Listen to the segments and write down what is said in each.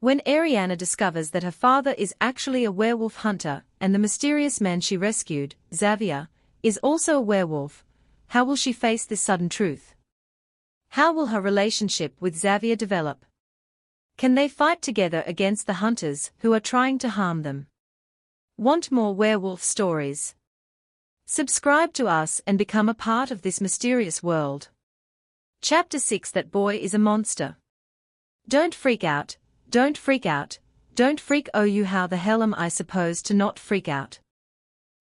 When Arianna discovers that her father is actually a werewolf hunter and the mysterious man she rescued, Xavier, is also a werewolf, how will she face this sudden truth? How will her relationship with Xavier develop? Can they fight together against the hunters who are trying to harm them? Want more werewolf stories? Subscribe to us and become a part of this mysterious world. Chapter 6. That boy is a monster. Don't freak out, don't freak out, don't freak. Oh, you, how the hell am I supposed to not freak out?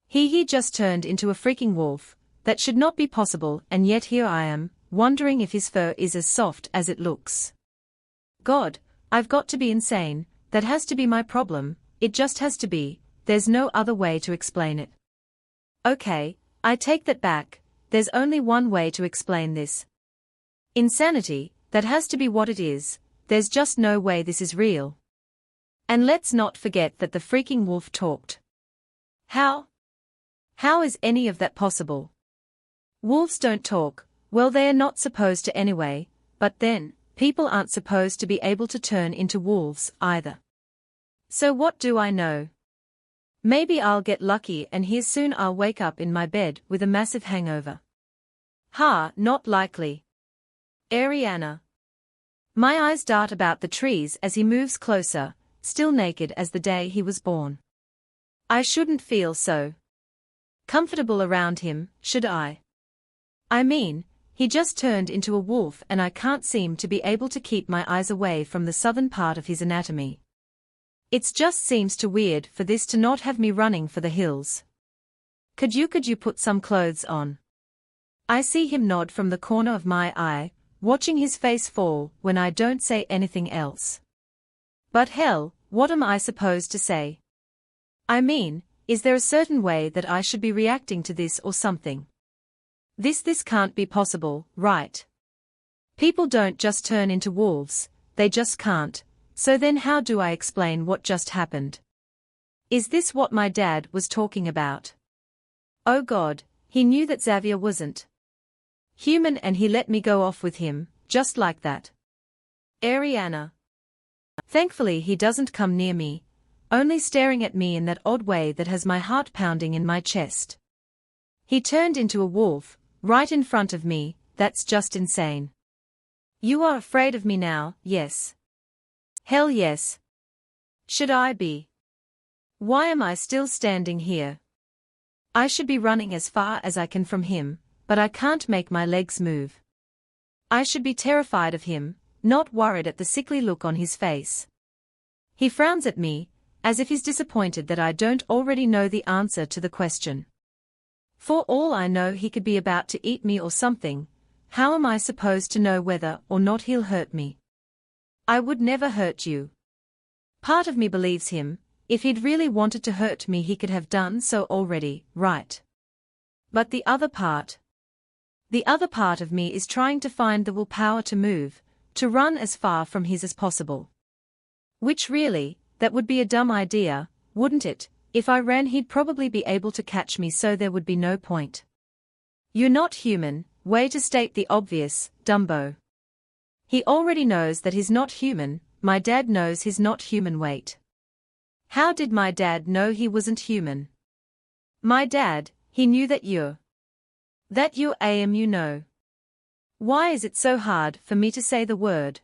He just turned into a freaking wolf. That should not be possible, and yet here I am, wondering if his fur is as soft as it looks. God, I've got to be insane. That has to be my problem, it just has to be, there's no other way to explain it. Okay, I take that back, there's only one way to explain this. Insanity, that has to be what it is, there's just no way this is real. And let's not forget that the freaking wolf talked. How? How is any of that possible? Wolves don't talk, well, they are not supposed to anyway, but then, people aren't supposed to be able to turn into wolves either. So what do I know? Maybe I'll get lucky and here soon I'll wake up in my bed with a massive hangover. Ha, not likely. Arianna. My eyes dart about the trees as he moves closer, still naked as the day he was born. I shouldn't feel so comfortable around him, should I? I mean, he just turned into a wolf and I can't seem to be able to keep my eyes away from the southern part of his anatomy. It just seems too weird for this to not have me running for the hills. Could you put some clothes on? I see him nod from the corner of my eye, watching his face fall when I don't say anything else. But hell, what am I supposed to say? I mean, is there a certain way that I should be reacting to this or something? This can't be possible, right? People don't just turn into wolves, they just can't. So then how do I explain what just happened? Is this what my dad was talking about? Oh God, he knew that Xavier wasn't human and he let me go off with him, just like that. Arianna. Thankfully he doesn't come near me, only staring at me in that odd way that has my heart pounding in my chest. He turned into a wolf, right in front of me, that's just insane. You are afraid of me now, yes. Hell yes. Should I be? Why am I still standing here? I should be running as far as I can from him, but I can't make my legs move. I should be terrified of him, not worried at the sickly look on his face. He frowns at me, as if he's disappointed that I don't already know the answer to the question. For all I know he could be about to eat me or something. How am I supposed to know whether or not he'll hurt me? I would never hurt you. Part of me believes him, if he'd really wanted to hurt me he could have done so already, right? But the other part of me is trying to find the willpower to move, to run as far from his as possible. Which really, that would be a dumb idea, wouldn't it? If I ran he'd probably be able to catch me so there would be no point. You're not human, way to state the obvious, Dumbo. He already knows that he's not human, my dad knows he's not human. Wait. How did my dad know he wasn't human? My dad, he knew that you know. Why is it so hard for me to say the word?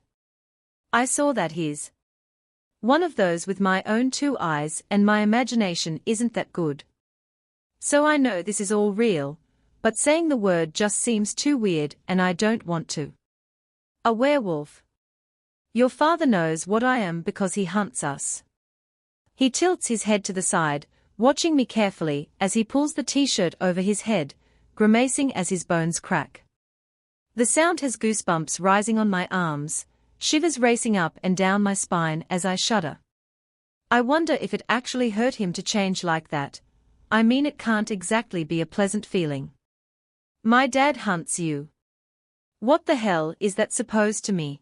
I saw that he's one of those with my own two eyes and my imagination isn't that good. So I know this is all real, but saying the word just seems too weird and I don't want to. A werewolf. Your father knows what I am because he hunts us. He tilts his head to the side, watching me carefully as he pulls the t-shirt over his head, grimacing as his bones crack. The sound has goosebumps rising on my arms, shivers racing up and down my spine as I shudder. I wonder if it actually hurt him to change like that. I mean, it can't exactly be a pleasant feeling. My dad hunts you. What the hell is that supposed to me?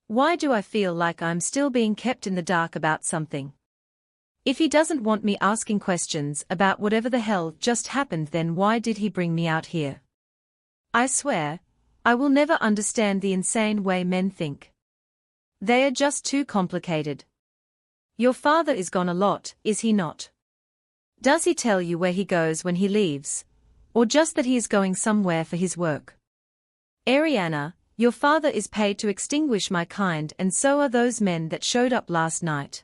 Why do I feel like I'm still being kept in the dark about something? If he doesn't want me asking questions about whatever the hell just happened, then why did he bring me out here? I swear, I will never understand the insane way men think. They are just too complicated. Your father is gone a lot, is he not? Does he tell you where he goes when he leaves? Or just that he is going somewhere for his work? Arianna, your father is paid to extinguish my kind, and so are those men that showed up last night.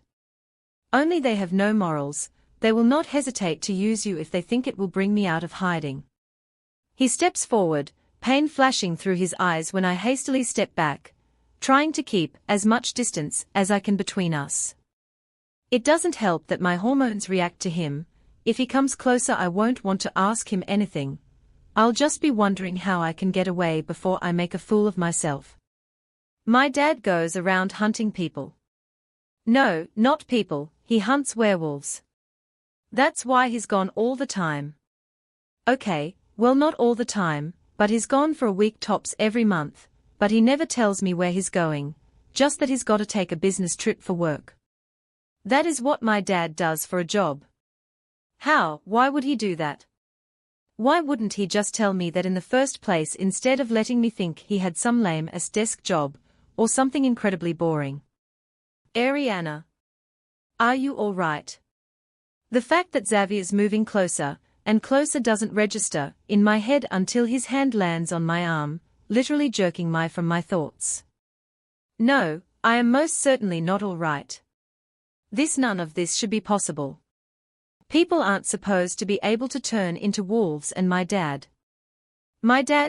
Only they have no morals. They will not hesitate to use you if they think it will bring me out of hiding. He steps forward, pain flashing through his eyes when I hastily step back, trying to keep as much distance as I can between us. It doesn't help that my hormones react to him. If he comes closer, I won't want to ask him anything. I'll just be wondering how I can get away before I make a fool of myself. My dad goes around hunting people. No, not people, he hunts werewolves. That's why he's gone all the time. Okay, well, not all the time, but he's gone for a week tops every month, but he never tells me where he's going, just that he's got to take a business trip for work. That is what my dad does for a job. Why would he do that? Why wouldn't he just tell me that in the first place instead of letting me think he had some lame-ass desk job, or something incredibly boring? Arianna. Are you all right? The fact that Xavier's moving closer and closer doesn't register in my head until his hand lands on my arm, literally jerking me from my thoughts. No, I am most certainly not all right. None of this should be possible. People aren't supposed to be able to turn into wolves, and my dad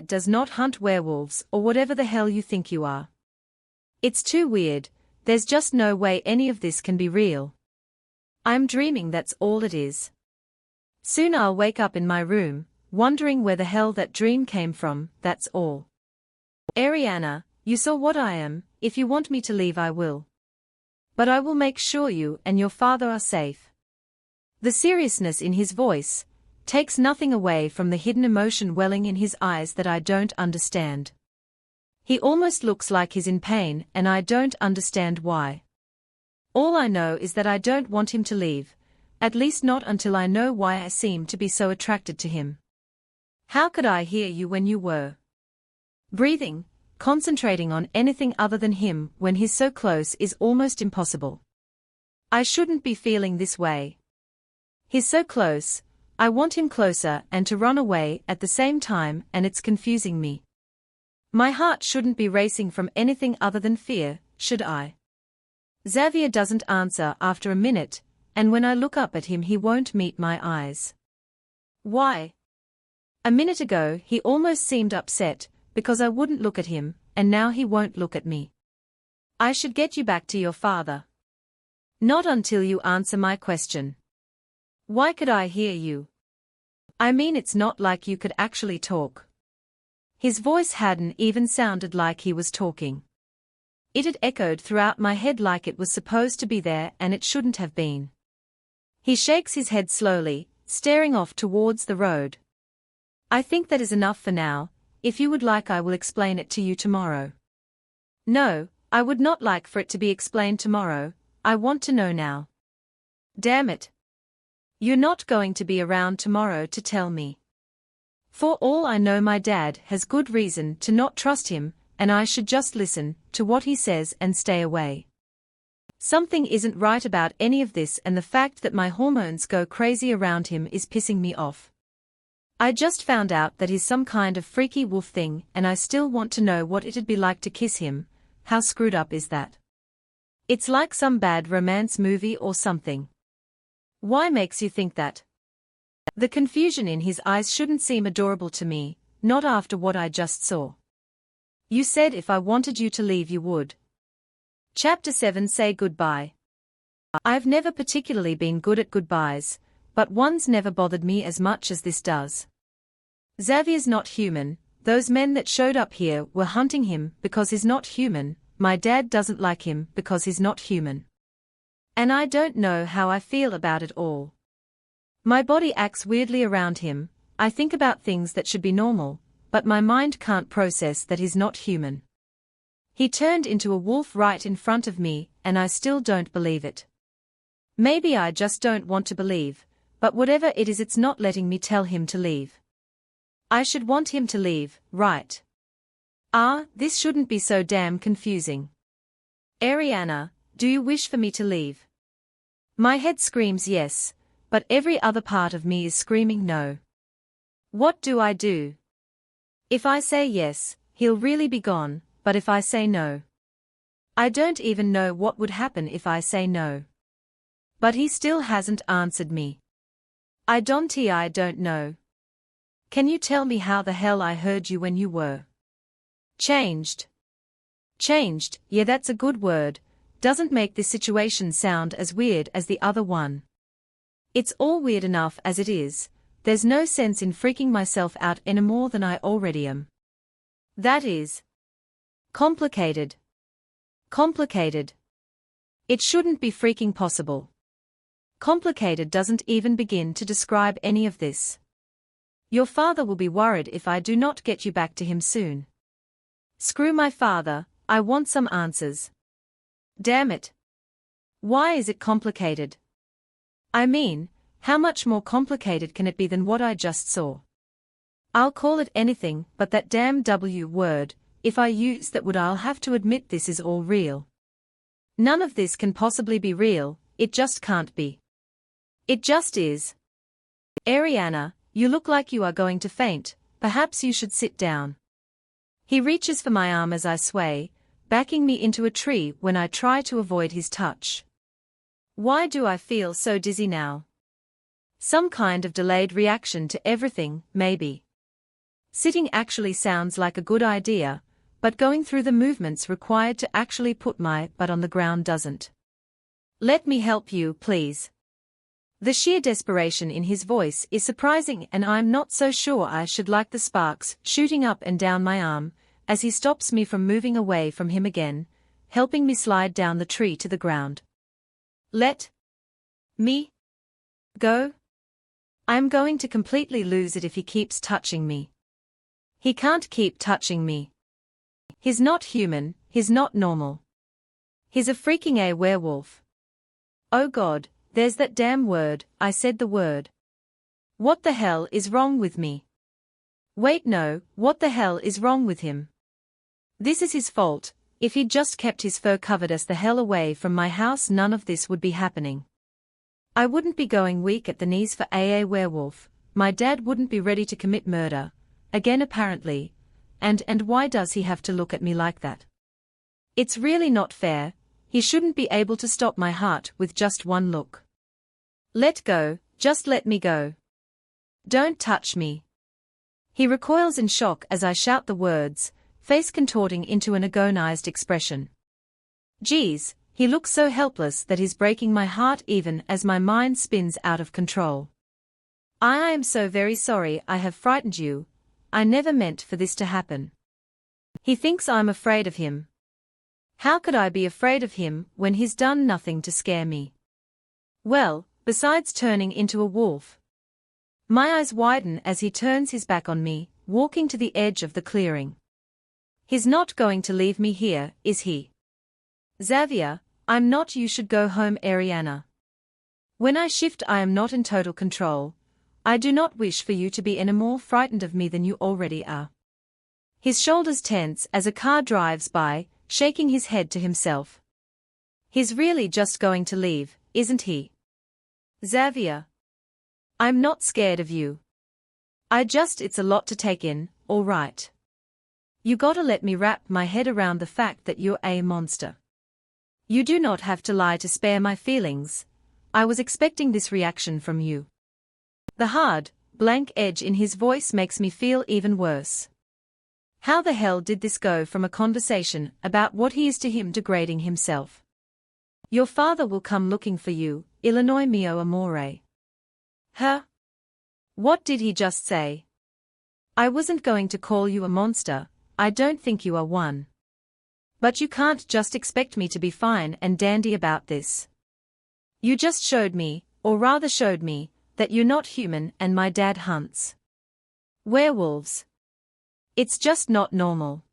does not hunt werewolves or whatever the hell you think you are. It's too weird. There's just no way any of this can be real. I'm dreaming, that's all it is. Soon I'll wake up in my room, wondering where the hell that dream came from, that's all. Arianna, you saw what I am. If you want me to leave, I will. But I will make sure you and your father are safe. The seriousness in his voice takes nothing away from the hidden emotion welling in his eyes that I don't understand. He almost looks like he's in pain, and I don't understand why. All I know is that I don't want him to leave, at least not until I know why I seem to be so attracted to him. How could I hear you when you were breathing, concentrating on anything other than him when he's so close is almost impossible. I shouldn't be feeling this way. He's so close, I want him closer and to run away at the same time, and it's confusing me. My heart shouldn't be racing from anything other than fear, should I? Xavier doesn't answer after a minute, and when I look up at him he won't meet my eyes. Why? A minute ago he almost seemed upset because I wouldn't look at him, and now he won't look at me. I should get you back to your father. Not until you answer my question. Why could I hear you? I mean, it's not like you could actually talk. His voice hadn't even sounded like he was talking. It had echoed throughout my head like it was supposed to be there, and it shouldn't have been. He shakes his head slowly, staring off towards the road. I think that is enough for now. If you would like, I will explain it to you tomorrow. No, I would not like for it to be explained tomorrow. I want to know now. Damn it. You're not going to be around tomorrow to tell me. For all I know, my dad has good reason to not trust him, and I should just listen to what he says and stay away. Something isn't right about any of this, and the fact that my hormones go crazy around him is pissing me off. I just found out that he's some kind of freaky wolf thing, and I still want to know what it'd be like to kiss him. How screwed up is that? It's like some bad romance movie or something. Why makes you think that? The confusion in his eyes shouldn't seem adorable to me, not after what I just saw. You said if I wanted you to leave you would. Chapter 7. Say goodbye. I've never particularly been good at goodbyes, but one's never bothered me as much as this does. Xavier's not human. Those men that showed up here were hunting him because he's not human. My dad doesn't like him because he's not human. And I don't know how I feel about it all. My body acts weirdly around him. I think about things that should be normal, but my mind can't process that he's not human. He turned into a wolf right in front of me, and I still don't believe it. Maybe I just don't want to believe, but whatever it is, it's not letting me tell him to leave. I should want him to leave, right? This shouldn't be so damn confusing. Arianna, do you wish for me to leave? My head screams yes, but every other part of me is screaming no. What do I do? If I say yes, he'll really be gone, but if I say no, I don't even know what would happen if I say no. But he still hasn't answered me. I don't know. Can you tell me how the hell I heard you when you were changed? Changed, yeah, that's a good word. Doesn't make this situation sound as weird as the other one. It's all weird enough as it is. There's no sense in freaking myself out any more than I already am. That is complicated. Complicated. It shouldn't be freaking possible. Complicated doesn't even begin to describe any of this. Your father will be worried if I do not get you back to him soon. Screw my father, I want some answers. Damn it. Why is it complicated? I mean, how much more complicated can it be than what I just saw? I'll call it anything but that damn W word. If I use that word, I'll have to admit this is all real. None of this can possibly be real, it just can't be. It just is. Arianna, you look like you are going to faint, perhaps you should sit down. He reaches for my arm as I sway, backing me into a tree when I try to avoid his touch. Why do I feel so dizzy now? Some kind of delayed reaction to everything, maybe. Sitting actually sounds like a good idea, but going through the movements required to actually put my butt on the ground doesn't. Let me help you, please. The sheer desperation in his voice is surprising, and I'm not so sure I should like the sparks shooting up and down my arm, as he stops me from moving away from him again, helping me slide down the tree to the ground. Let me go? I'm going to completely lose it if he keeps touching me. He can't keep touching me. He's not human, he's not normal. He's a freaking werewolf. Oh God, there's that damn word, I said the word. What the hell is wrong with me? Wait, no, what the hell is wrong with him? This is his fault. If he'd just kept his fur covered as the hell away from my house, none of this would be happening. I wouldn't be going weak at the knees for a werewolf, my dad wouldn't be ready to commit murder, again apparently, and why does he have to look at me like that? It's really not fair, he shouldn't be able to stop my heart with just one look. Let go, just let me go. Don't touch me. He recoils in shock as I shout the words, face contorting into an agonized expression. Geez, he looks so helpless that he's breaking my heart even as my mind spins out of control. I am so very sorry I have frightened you, I never meant for this to happen. He thinks I'm afraid of him. How could I be afraid of him when he's done nothing to scare me? Well, besides turning into a wolf. My eyes widen as he turns his back on me, walking to the edge of the clearing. He's not going to leave me here, is he? Xavier, I'm not. You should go home, Arianna. When I shift, I am not in total control. I do not wish for you to be any more frightened of me than you already are. His shoulders tense as a car drives by, shaking his head to himself. He's really just going to leave, isn't he? Xavier. I'm not scared of you. It's a lot to take in, all right. You gotta let me wrap my head around the fact that you're a monster. You do not have to lie to spare my feelings. I was expecting this reaction from you. The hard, blank edge in his voice makes me feel even worse. How the hell did this go from a conversation about what he is to him degrading himself? Your father will come looking for you, Illinois mio amore. Huh? What did he just say? I wasn't going to call you a monster, I don't think you are one. But you can't just expect me to be fine and dandy about this. You just showed me, or rather showed me, that you're not human and my dad hunts werewolves. It's just not normal.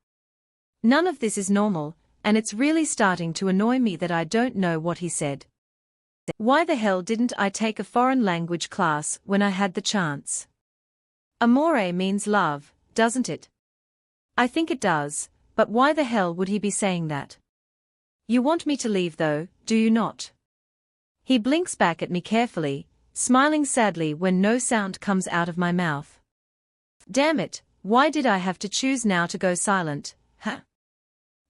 None of this is normal, and it's really starting to annoy me that I don't know what he said. Why the hell didn't I take a foreign language class when I had the chance? Amore means love, doesn't it? I think it does, but why the hell would he be saying that? You want me to leave though, do you not? He blinks back at me carefully, smiling sadly when no sound comes out of my mouth. Damn it, why did I have to choose now to go silent, huh?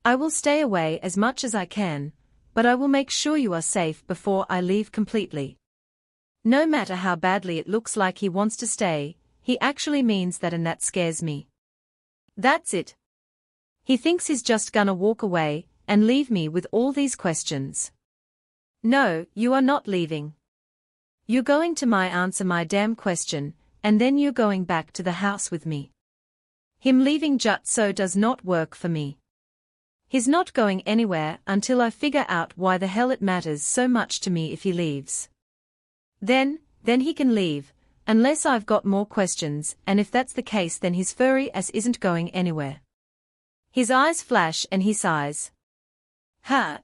I will stay away as much as I can, but I will make sure you are safe before I leave completely. No matter how badly it looks like he wants to stay, he actually means that, and that scares me. That's it. He thinks he's just gonna walk away and leave me with all these questions. No, you are not leaving. You're going to answer my damn question, and then you're going back to the house with me. Him leaving just so does not work for me. He's not going anywhere until I figure out why the hell it matters so much to me if he leaves. Then he can leave, unless I've got more questions, and if that's the case then his furry ass isn't going anywhere. His eyes flash and he sighs.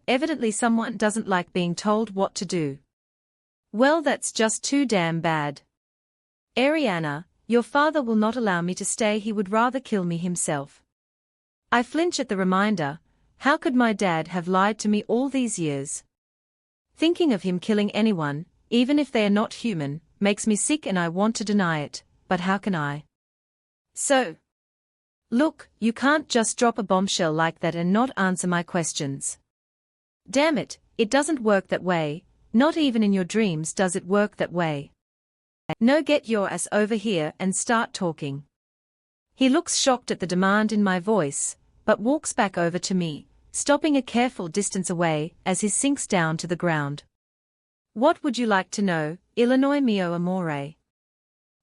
Evidently someone doesn't like being told what to do. Well, that's just too damn bad. Arianna, your father will not allow me to stay, he would rather kill me himself. I flinch at the reminder. How could my dad have lied to me all these years? Thinking of him killing anyone, even if they are not human, makes me sick and I want to deny it, but how can I? So, look, you can't just drop a bombshell like that and not answer my questions. Damn it, it doesn't work that way, not even in your dreams does it work that way. No, get your ass over here and start talking. He looks shocked at the demand in my voice, but walks back over to me, stopping a careful distance away as he sinks down to the ground. What would you like to know, Illinois mio amore?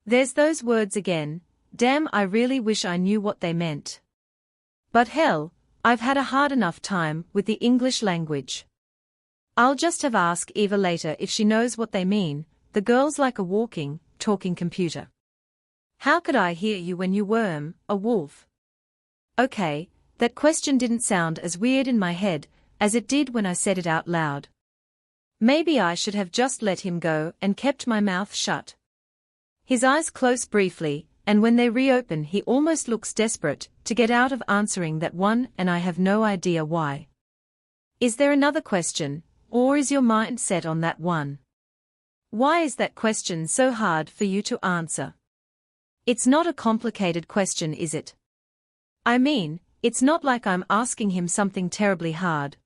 There's those words again. Damn, I really wish I knew what they meant. But hell, I've had a hard enough time with the English language. I'll just have ask Eva later if she knows what they mean. The girl's like a walking, talking computer. How could I hear you when you were a wolf? Okay, that question didn't sound as weird in my head as it did when I said it out loud. Maybe I should have just let him go and kept my mouth shut. His eyes close briefly, and when they reopen he almost looks desperate to get out of answering that one, and I have no idea why. Is there another question, or is your mind set on that one? Why is that question so hard for you to answer? It's not a complicated question, is it? I mean, it's not like I'm asking him something terribly hard.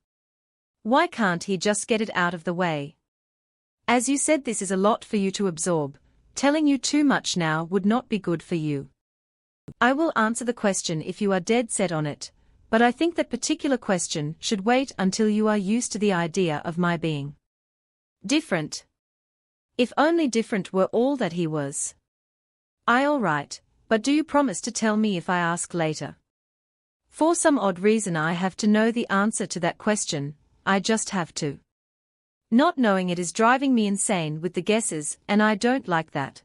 Why can't he just get it out of the way? As you said, this is a lot for you to absorb. Telling you too much now would not be good for you. I will answer the question if you are dead set on it, but I think that particular question should wait until you are used to the idea of my being different. If only different were all that he was. All right, but do you promise to tell me if I ask later? For some odd reason I have to know the answer to that question, I just have to. Not knowing it is driving me insane with the guesses, and I don't like that.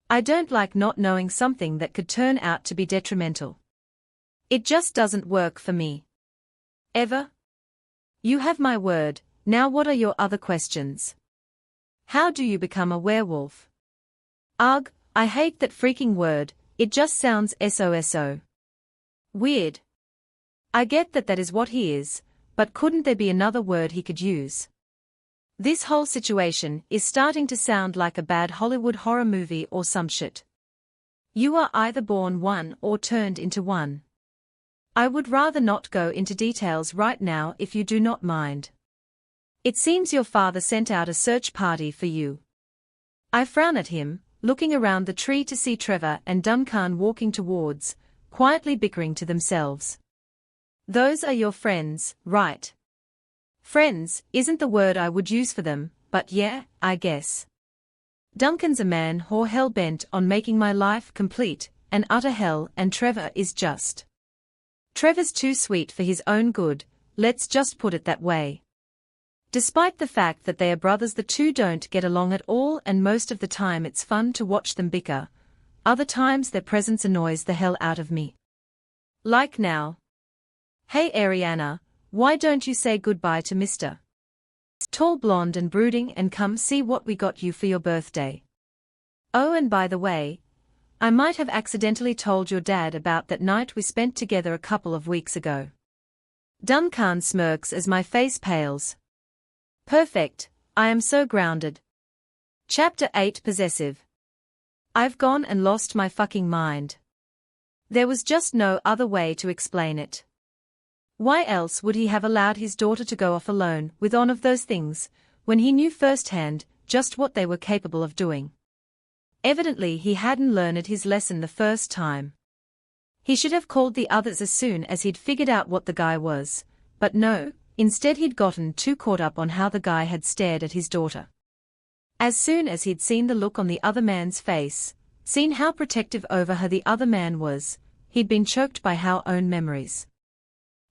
I don't like not knowing something that could turn out to be detrimental. It just doesn't work for me. Ever? You have my word, now what are your other questions? How do you become a werewolf? Ugh, I hate that freaking word, it just sounds so weird. I get that that is what he is, but couldn't there be another word he could use? This whole situation is starting to sound like a bad Hollywood horror movie or some shit. You are either born one or turned into one. I would rather not go into details right now if you do not mind. It seems your father sent out a search party for you. I frown at him, looking around the tree to see Trevor and Duncan walking towards, quietly bickering to themselves. Those are your friends, right? Friends isn't the word I would use for them, but yeah, I guess. Duncan's a man whore hell-bent on making my life complete and utter hell, and Trevor is just. Trevor's too sweet for his own good, let's just put it that way. Despite the fact that they are brothers, the two don't get along at all, and most of the time it's fun to watch them bicker. Other times their presence annoys the hell out of me. Like now. Hey Arianna, why don't you say goodbye to Mr. Tall, blonde and brooding and come see what we got you for your birthday? Oh, and by the way, I might have accidentally told your dad about that night we spent together a couple of weeks ago. Duncan smirks as my face pales. Perfect, I am so grounded. Chapter 8 Possessive. I've gone and lost my fucking mind. There was just no other way to explain it. Why else would he have allowed his daughter to go off alone with one of those things, when he knew firsthand just what they were capable of doing? Evidently he hadn't learned his lesson the first time. He should have called the others as soon as he'd figured out what the guy was, but no, instead he'd gotten too caught up on how the guy had stared at his daughter. As soon as he'd seen the look on the other man's face, seen how protective over her the other man was, he'd been choked by our own memories.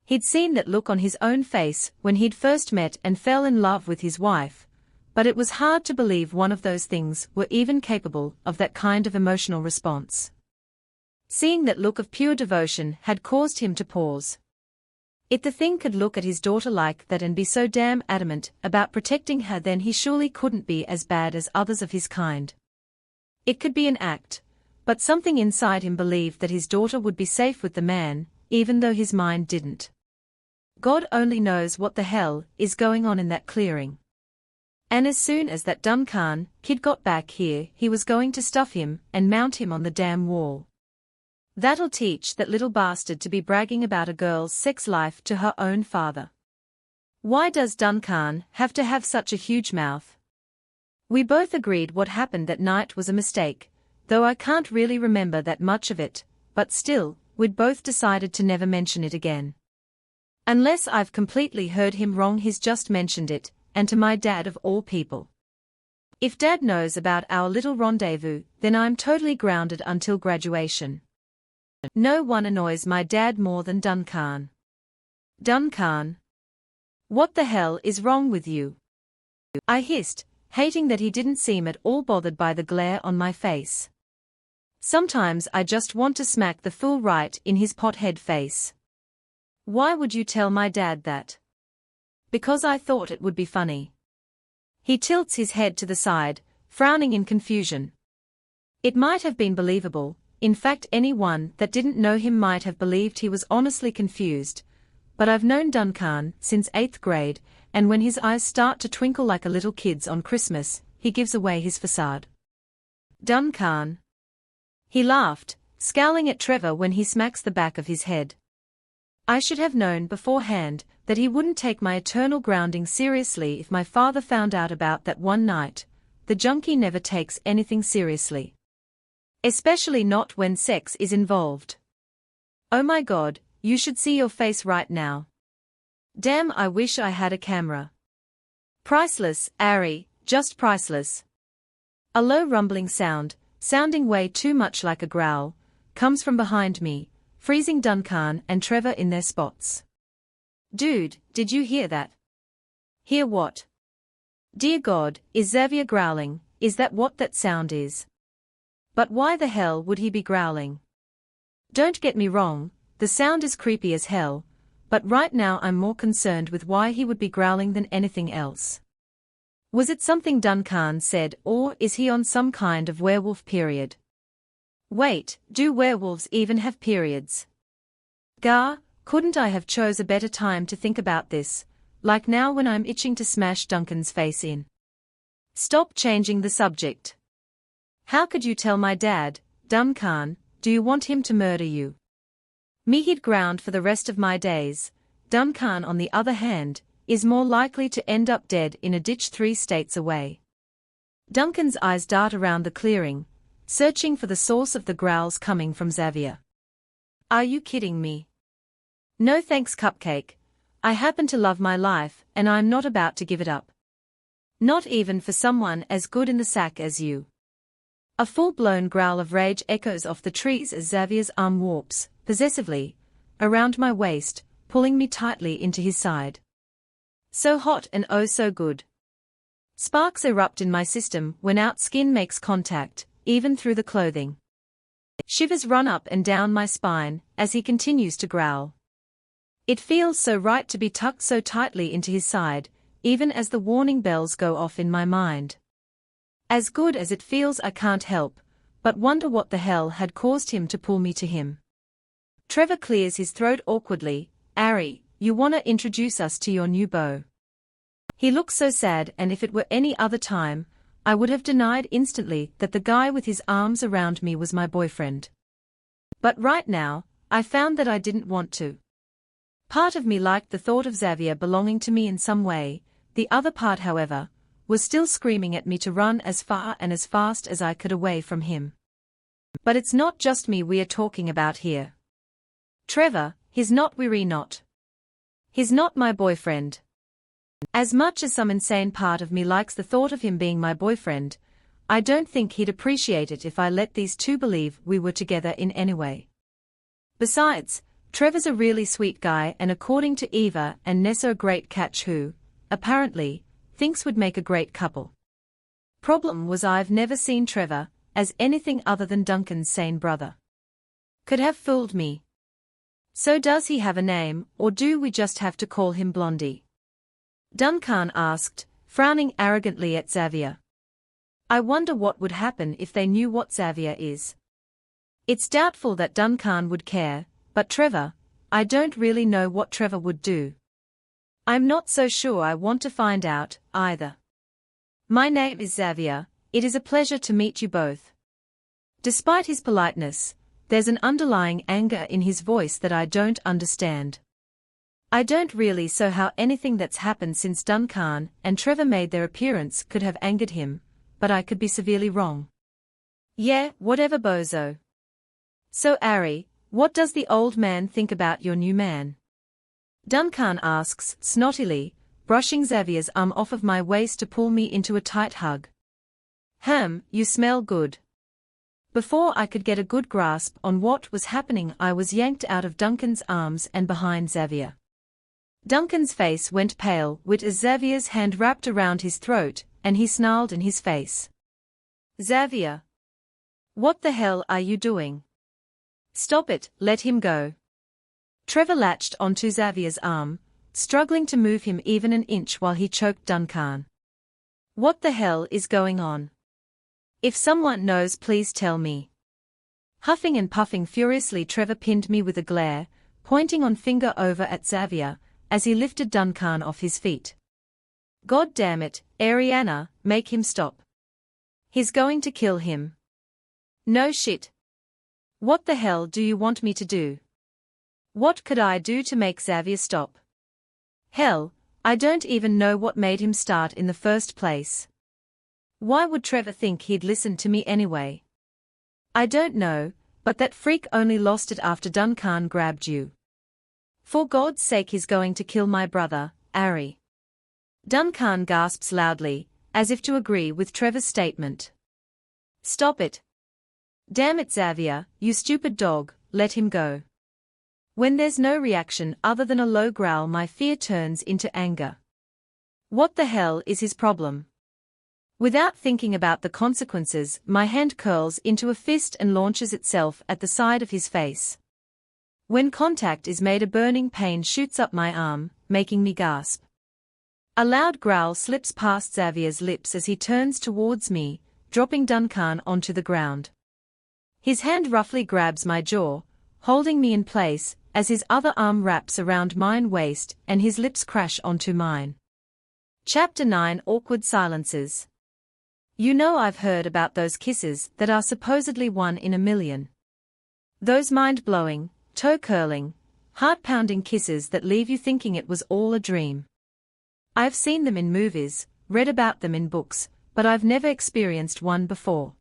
He'd seen that look on his own face when he'd first met and fell in love with his wife, but it was hard to believe one of those things were even capable of that kind of emotional response. Seeing that look of pure devotion had caused him to pause. If the thing could look at his daughter like that and be so damn adamant about protecting her, then he surely couldn't be as bad as others of his kind. It could be an act, but something inside him believed that his daughter would be safe with the man, even though his mind didn't. God only knows what the hell is going on in that clearing. And as soon as that Duncan kid got back here, he was going to stuff him and mount him on the damn wall. That'll teach that little bastard to be bragging about a girl's sex life to her own father. Why does Duncan have to have such a huge mouth? We both agreed what happened that night was a mistake, though I can't really remember that much of it, but still, we'd both decided to never mention it again. Unless I've completely heard him wrong, he's just mentioned it, and to my dad of all people. If Dad knows about our little rendezvous, then I'm totally grounded until graduation. No one annoys my dad more than Duncan. Duncan. What the hell is wrong with you? I hissed, hating that he didn't seem at all bothered by the glare on my face. Sometimes I just want to smack the fool right in his pothead face. Why would you tell my dad that? Because I thought it would be funny. He tilts his head to the side, frowning in confusion. It might have been believable. In fact, anyone that didn't know him might have believed he was honestly confused, but I've known Duncan since 8th grade, and when his eyes start to twinkle like a little kid's on Christmas, he gives away his facade. Duncan. He laughed, scowling at Trevor when he smacks the back of his head. I should have known beforehand that he wouldn't take my eternal grounding seriously if my father found out about that one night. The junkie never takes anything seriously. Especially not when sex is involved. Oh my God, you should see your face right now. Damn, I wish I had a camera. Priceless, Ari, just priceless. A low rumbling sound, sounding way too much like a growl, comes from behind me, freezing Duncan and Trevor in their spots. Dude, did you hear that? Hear what? Dear God, is Xavier growling? Is that what that sound is? But why the hell would he be growling? Don't get me wrong, the sound is creepy as hell, but right now I'm more concerned with why he would be growling than anything else. Was it something Duncan said, or is he on some kind of werewolf period? Wait, do werewolves even have periods? Gah, couldn't I have chose a better time to think about this, like now when I'm itching to smash Duncan's face in? Stop changing the subject. How could you tell my dad, Duncan? Do you want him to murder you? Me, he'd ground for the rest of my days. Duncan, on the other hand, is more likely to end up dead in a ditch 3 states away. Duncan's eyes dart around the clearing, searching for the source of the growls coming from Xavier. Are you kidding me? No thanks, Cupcake. I happen to love my life, and I'm not about to give it up. Not even for someone as good in the sack as you. A full-blown growl of rage echoes off the trees as Xavier's arm warps, possessively, around my waist, pulling me tightly into his side. So hot and oh so good. Sparks erupt in my system when our skin makes contact, even through the clothing. Shivers run up and down my spine as he continues to growl. It feels so right to be tucked so tightly into his side, even as the warning bells go off in my mind. As good as it feels, I can't help but wonder what the hell had caused him to pull me to him. Trevor clears his throat awkwardly. Ari, you wanna introduce us to your new beau? He looks so sad, and if it were any other time, I would have denied instantly that the guy with his arms around me was my boyfriend. But right now, I found that I didn't want to. Part of me liked the thought of Xavier belonging to me in some way, the other part, however, was still screaming at me to run as far and as fast as I could away from him. But it's not just me we are talking about here. Trevor, he's not not. He's not my boyfriend. As much as some insane part of me likes the thought of him being my boyfriend, I don't think he'd appreciate it if I let these two believe we were together in any way. Besides, Trevor's a really sweet guy, and according to Eva and Nessa, a great catch who, apparently, thinks would make a great couple. Problem was, I've never seen Trevor as anything other than Duncan's sane brother. Could have fooled me. So does he have a name, or do we just have to call him Blondie? Duncan asked, frowning arrogantly at Xavier. I wonder what would happen if they knew what Xavier is. It's doubtful that Duncan would care, but Trevor, I don't really know what Trevor would do. I'm not so sure I want to find out, either. My name is Xavier, it is a pleasure to meet you both. Despite his politeness, there's an underlying anger in his voice that I don't understand. I don't really see how anything that's happened since Duncan and Trevor made their appearance could have angered him, but I could be severely wrong. Yeah, whatever, bozo. So Ari, what does the old man think about your new man? Duncan asks, snottily, brushing Xavier's arm off of my waist to pull me into a tight hug. You smell good. Before I could get a good grasp on what was happening, I was yanked out of Duncan's arms and behind Xavier. Duncan's face went pale as Xavier's hand wrapped around his throat, and he snarled in his face. Xavier! What the hell are you doing? Stop it, let him go. Trevor latched onto Xavier's arm, struggling to move him even an inch while he choked Duncan. What the hell is going on? If someone knows, please tell me. Huffing and puffing furiously, Trevor pinned me with a glare, pointing on finger over at Xavier, as he lifted Duncan off his feet. God damn it, Arianna, make him stop. He's going to kill him. No shit. What the hell do you want me to do? What could I do to make Xavier stop? Hell, I don't even know what made him start in the first place. Why would Trevor think he'd listen to me anyway? I don't know, but that freak only lost it after Duncan grabbed you. For God's sake, he's going to kill my brother, Ari. Duncan gasps loudly, as if to agree with Trevor's statement. Stop it. Damn it, Xavier, you stupid dog, let him go. When there's no reaction other than a low growl, my fear turns into anger. What the hell is his problem? Without thinking about the consequences, my hand curls into a fist and launches itself at the side of his face. When contact is made, a burning pain shoots up my arm, making me gasp. A loud growl slips past Xavier's lips as he turns towards me, dropping Duncan onto the ground. His hand roughly grabs my jaw, holding me in place, as his other arm wraps around mine waist and his lips crash onto mine. Chapter 9: Awkward Silences. You know, I've heard about those kisses that are supposedly 1 in a million. Those mind-blowing, toe-curling, heart-pounding kisses that leave you thinking it was all a dream. I've seen them in movies, read about them in books, but I've never experienced one before.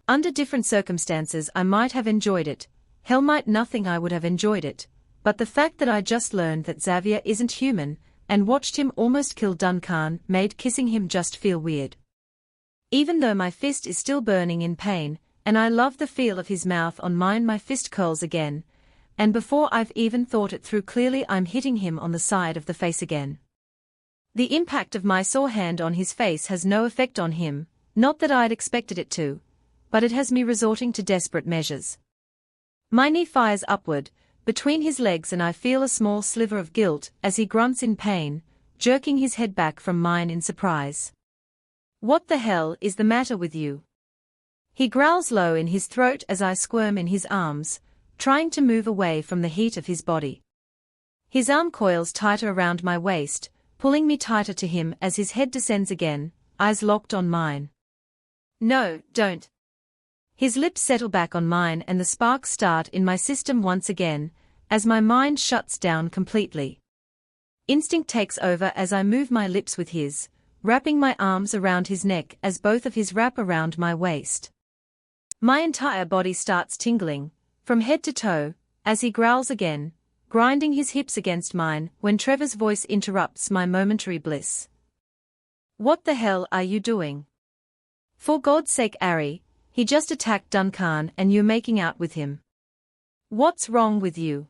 Under different circumstances I might have enjoyed it, hell might nothing I would have enjoyed it, but the fact that I just learned that Xavier isn't human, and watched him almost kill Duncan, made kissing him just feel weird. Even though my fist is still burning in pain, and I love the feel of his mouth on mine, my fist curls again, and before I've even thought it through clearly, I'm hitting him on the side of the face again. The impact of my sore hand on his face has no effect on him, not that I'd expected it to, but it has me resorting to desperate measures. My knee fires upward, between his legs, and I feel a small sliver of guilt as he grunts in pain, jerking his head back from mine in surprise. What the hell is the matter with you? He growls low in his throat as I squirm in his arms, trying to move away from the heat of his body. His arm coils tighter around my waist, pulling me tighter to him as his head descends again, eyes locked on mine. No, don't. His lips settle back on mine and the sparks start in my system once again, as my mind shuts down completely. Instinct takes over as I move my lips with his, wrapping my arms around his neck as both of his wrap around my waist. My entire body starts tingling, from head to toe, as he growls again, grinding his hips against mine when Trevor's voice interrupts my momentary bliss. What the hell are you doing? For God's sake, Ari, he just attacked Duncan and you're making out with him. What's wrong with you?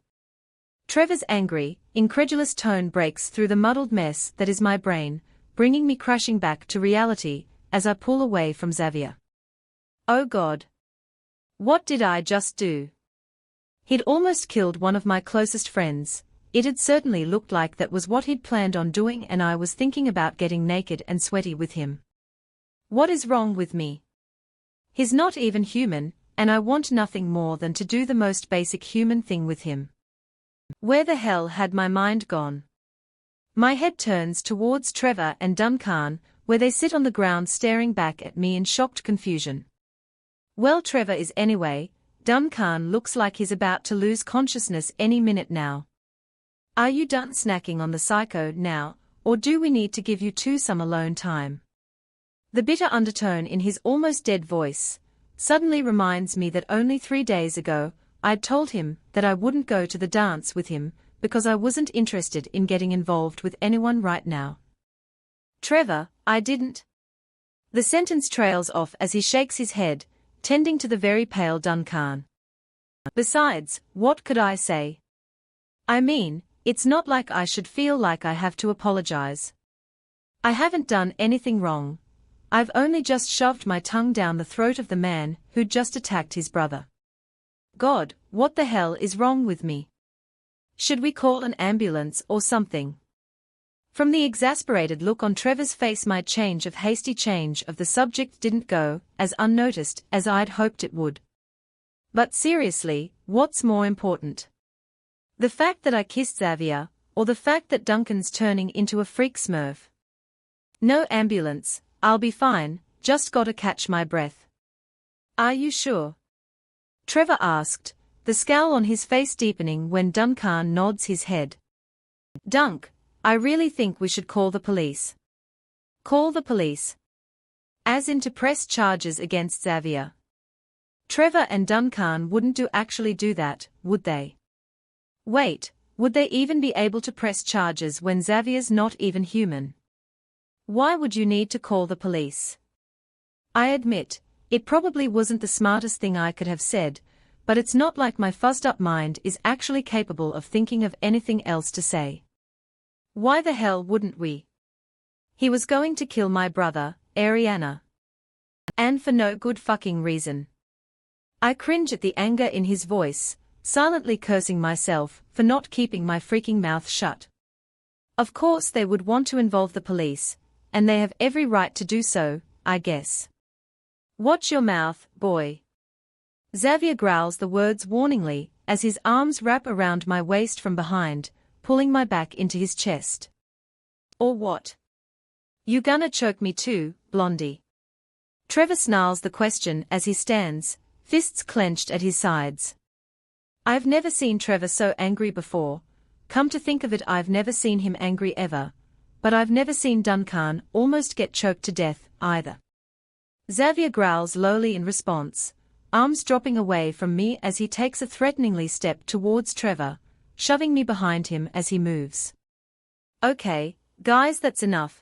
Trevor's angry, incredulous tone breaks through the muddled mess that is my brain, bringing me crashing back to reality as I pull away from Xavier. Oh God. What did I just do? He'd almost killed one of my closest friends. It had certainly looked like that was what he'd planned on doing, and I was thinking about getting naked and sweaty with him. What is wrong with me? He's not even human, and I want nothing more than to do the most basic human thing with him. Where the hell had my mind gone? My head turns towards Trevor and Duncan, where they sit on the ground staring back at me in shocked confusion. Well, Trevor is anyway. Duncan looks like he's about to lose consciousness any minute now. Are you done snacking on the psycho now, or do we need to give you two some alone time? The bitter undertone in his almost dead voice suddenly reminds me that only 3 days ago, I'd told him that I wouldn't go to the dance with him because I wasn't interested in getting involved with anyone right now. Trevor, I didn't. The sentence trails off as he shakes his head, tending to the very pale Duncan. Besides, what could I say? I mean, it's not like I should feel like I have to apologize. I haven't done anything wrong. I've only just shoved my tongue down the throat of the man who'd just attacked his brother. God, what the hell is wrong with me? Should we call an ambulance or something? From the exasperated look on Trevor's face, my hasty change of the subject didn't go as unnoticed as I'd hoped it would. But seriously, what's more important? The fact that I kissed Xavier, or the fact that Duncan's turning into a freak smurf? No ambulance, I'll be fine, just gotta catch my breath. Are you sure? Trevor asked, the scowl on his face deepening when Duncan nods his head. Dunk, I really think we should call the police. Call the police? As in to press charges against Xavier. Trevor and Duncan wouldn't actually do that, would they? Wait, would they even be able to press charges when Xavier's not even human? Why would you need to call the police? I admit, it probably wasn't the smartest thing I could have said, but it's not like my fuzzed-up mind is actually capable of thinking of anything else to say. Why the hell wouldn't we? He was going to kill my brother, Arianna. And for no good fucking reason. I cringe at the anger in his voice, silently cursing myself for not keeping my freaking mouth shut. Of course they would want to involve the police, and they have every right to do so, I guess. Watch your mouth, boy. Xavier growls the words warningly as his arms wrap around my waist from behind, pulling my back into his chest. Or what? You gonna choke me too, blondie? Trevor snarls the question as he stands, fists clenched at his sides. I've never seen Trevor so angry before. Come to think of it, I've never seen him angry ever. But I've never seen Duncan almost get choked to death, either. Xavier growls lowly in response, arms dropping away from me as he takes a threateningly step towards Trevor, shoving me behind him as he moves. Okay, guys, that's enough.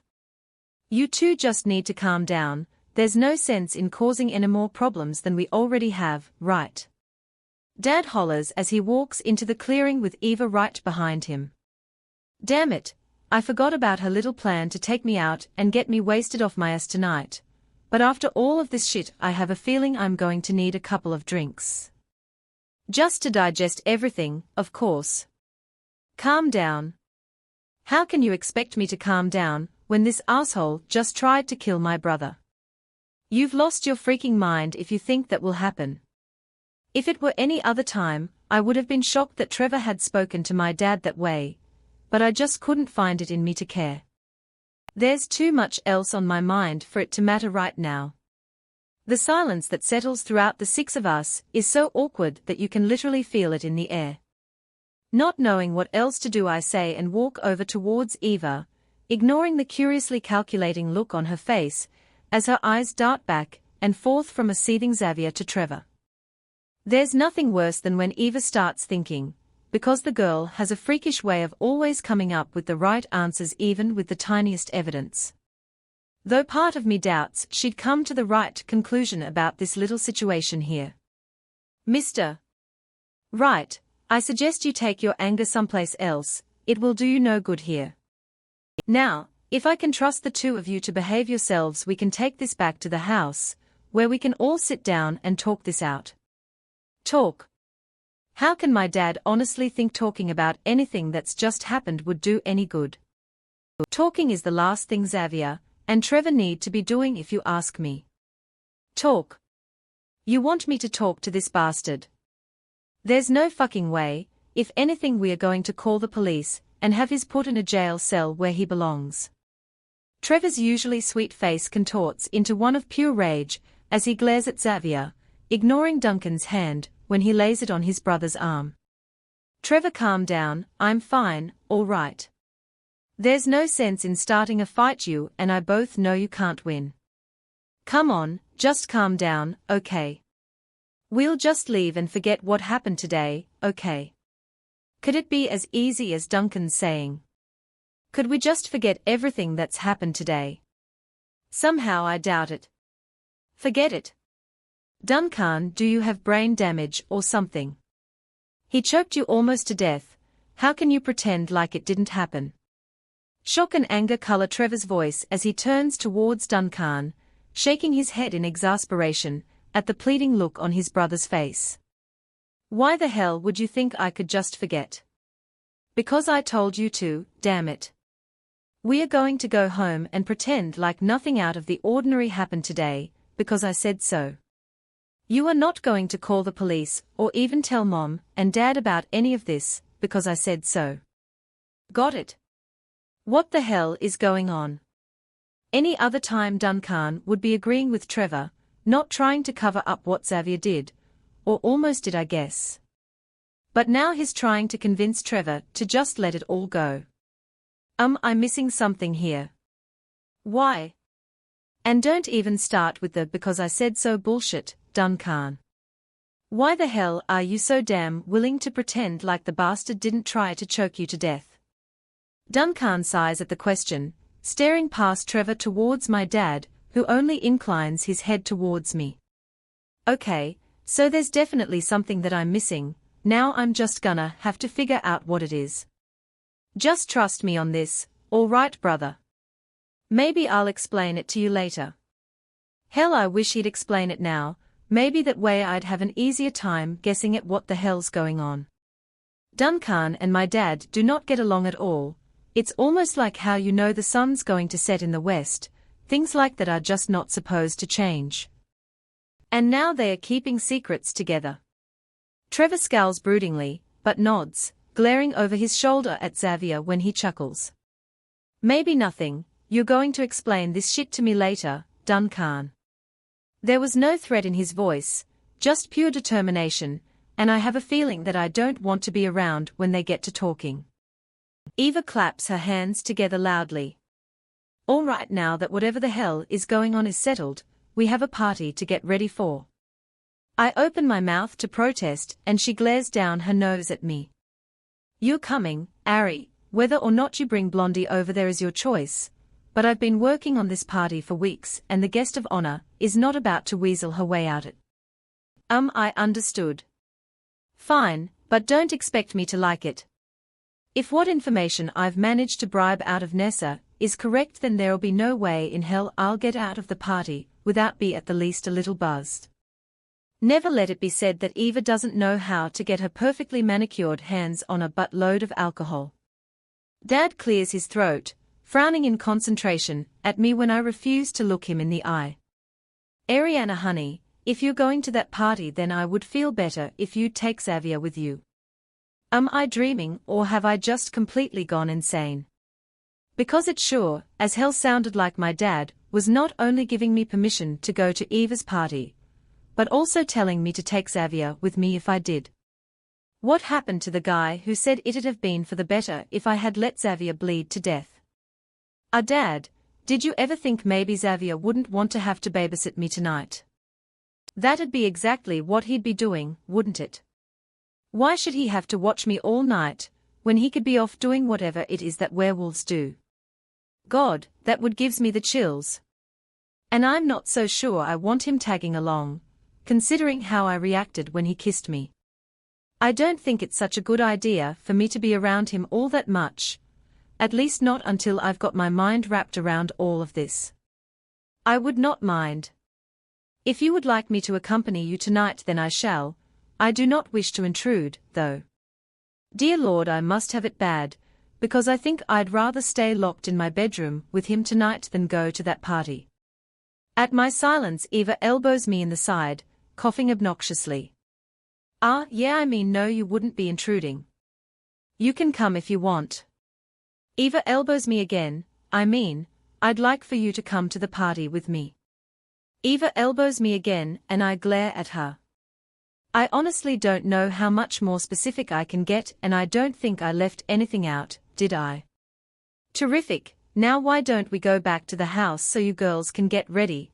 You two just need to calm down. There's no sense in causing any more problems than we already have, right? Dad hollers as he walks into the clearing with Eva right behind him. Damn it, I forgot about her little plan to take me out and get me wasted off my ass tonight. But after all of this shit, I have a feeling I'm going to need a couple of drinks. Just to digest everything, of course. Calm down. How can you expect me to calm down when this asshole just tried to kill my brother? You've lost your freaking mind if you think that will happen. If it were any other time, I would have been shocked that Trevor had spoken to my dad that way, but I just couldn't find it in me to care. There's too much else on my mind for it to matter right now. The silence that settles throughout the six of us is so awkward that you can literally feel it in the air. Not knowing what else to do, I say and walk over towards Eva, ignoring the curiously calculating look on her face, as her eyes dart back and forth from a seething Xavier to Trevor. There's nothing worse than when Eva starts thinking, because the girl has a freakish way of always coming up with the right answers even with the tiniest evidence. Though part of me doubts she'd come to the right conclusion about this little situation here. Mr. Right, I suggest you take your anger someplace else, it will do you no good here. Now, if I can trust the two of you to behave yourselves, we can take this back to the house, where we can all sit down and talk this out. Talk? How can my dad honestly think talking about anything that's just happened would do any good? Talking is the last thing Xavier and Trevor need to be doing if you ask me. Talk? You want me to talk to this bastard? There's no fucking way. If anything, we are going to call the police and have his put in a jail cell where he belongs. Trevor's usually sweet face contorts into one of pure rage as he glares at Xavier, ignoring Duncan's hand when he lays it on his brother's arm. Trevor, calm down, I'm fine, all right. There's no sense in starting a fight, you and I both know you can't win. Come on, just calm down, okay? We'll just leave and forget what happened today, okay? Could it be as easy as Duncan's saying? Could we just forget everything that's happened today? Somehow I doubt it. Forget it. Duncan, do you have brain damage or something? He choked you almost to death, how can you pretend like it didn't happen? Shock and anger color Trevor's voice as he turns towards Duncan, shaking his head in exasperation at the pleading look on his brother's face. Why the hell would you think I could just forget? Because I told you to, damn it. We are going to go home and pretend like nothing out of the ordinary happened today, because I said so. You are not going to call the police or even tell Mom and Dad about any of this, because I said so. Got it? What the hell is going on? Any other time Duncan would be agreeing with Trevor, not trying to cover up what Xavier did, or almost did, I guess. But now he's trying to convince Trevor to just let it all go. I'm missing something here. Why? And don't even start with the because I said so bullshit, Duncan. Why the hell are you so damn willing to pretend like the bastard didn't try to choke you to death? Duncan sighs at the question, staring past Trevor towards my dad, who only inclines his head towards me. Okay, so there's definitely something that I'm missing, now I'm just gonna have to figure out what it is. Just trust me on this, all right, brother? Maybe I'll explain it to you later. Hell, I wish he'd explain it now, maybe that way I'd have an easier time guessing at what the hell's going on. Duncan and my dad do not get along at all. It's almost like how you know the sun's going to set in the west, things like that are just not supposed to change. And now they are keeping secrets together. Trevor scowls broodingly, but nods, glaring over his shoulder at Xavier when he chuckles. Maybe nothing, you're going to explain this shit to me later, Duncan. There was no threat in his voice, just pure determination, and I have a feeling that I don't want to be around when they get to talking. Eva claps her hands together loudly. All right, now that whatever the hell is going on is settled, we have a party to get ready for. I open my mouth to protest and she glares down her nose at me. You're coming, Ari, whether or not you bring Blondie over there is your choice, but I've been working on this party for weeks and the guest of honor is not about to weasel her way out it. I understood. Fine, but don't expect me to like it. If what information I've managed to bribe out of Nessa is correct, then there'll be no way in hell I'll get out of the party without being at the least a little buzzed. Never let it be said that Eva doesn't know how to get her perfectly manicured hands on a buttload of alcohol. Dad clears his throat, frowning in concentration at me when I refuse to look him in the eye. Arianna, honey, if you're going to that party, then I would feel better if you'd take Xavier with you. Am I dreaming or have I just completely gone insane? Because it sure as hell sounded like my dad was not only giving me permission to go to Eva's party, but also telling me to take Xavier with me if I did. What happened to the guy who said it'd have been for the better if I had let Xavier bleed to death? Dad, did you ever think maybe Xavier wouldn't want to have to babysit me tonight? That'd be exactly what he'd be doing, wouldn't it? Why should he have to watch me all night, when he could be off doing whatever it is that werewolves do? God, that would gives me the chills. And I'm not so sure I want him tagging along, considering how I reacted when he kissed me. I don't think it's such a good idea for me to be around him all that much, at least not until I've got my mind wrapped around all of this. I would not mind. If you would like me to accompany you tonight, then I shall. I do not wish to intrude, though. Dear Lord, I must have it bad, because I think I'd rather stay locked in my bedroom with him tonight than go to that party. At my silence, Eva elbows me in the side, coughing obnoxiously. Yeah, I mean no, you wouldn't be intruding. You can come if you want. Eva elbows me again. I'd like for you to come to the party with me. Eva elbows me again and I glare at her. I honestly don't know how much more specific I can get, and I don't think I left anything out, did I? Terrific. Now why don't we go back to the house so you girls can get ready,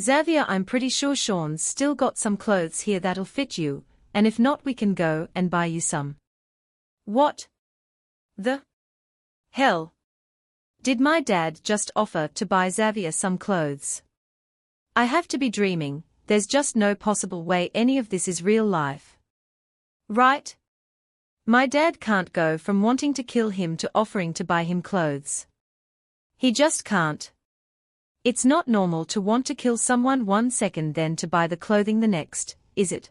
Xavier, I'm pretty sure Sean's still got some clothes here that'll fit you, and if not we can go and buy you some. What the hell? Did my dad just offer to buy Xavier some clothes? I have to be dreaming. There's just no possible way any of this is real life. Right? My dad can't go from wanting to kill him to offering to buy him clothes. He just can't. It's not normal to want to kill someone 1 second then to buy the clothing the next, is it?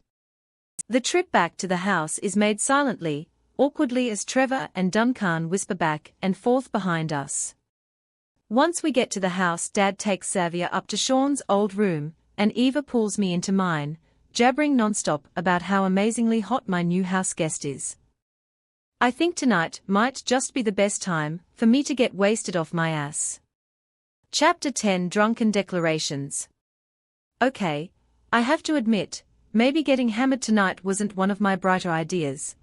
The trip back to the house is made silently, awkwardly as Trevor and Duncan whisper back and forth behind us. Once we get to the house, Dad takes Xavier up to Sean's old room, and Eva pulls me into mine, jabbering nonstop about how amazingly hot my new house guest is. I think tonight might just be the best time for me to get wasted off my ass. Chapter 10, Drunken Declarations. Okay, I have to admit, maybe getting hammered tonight wasn't one of my brighter ideas,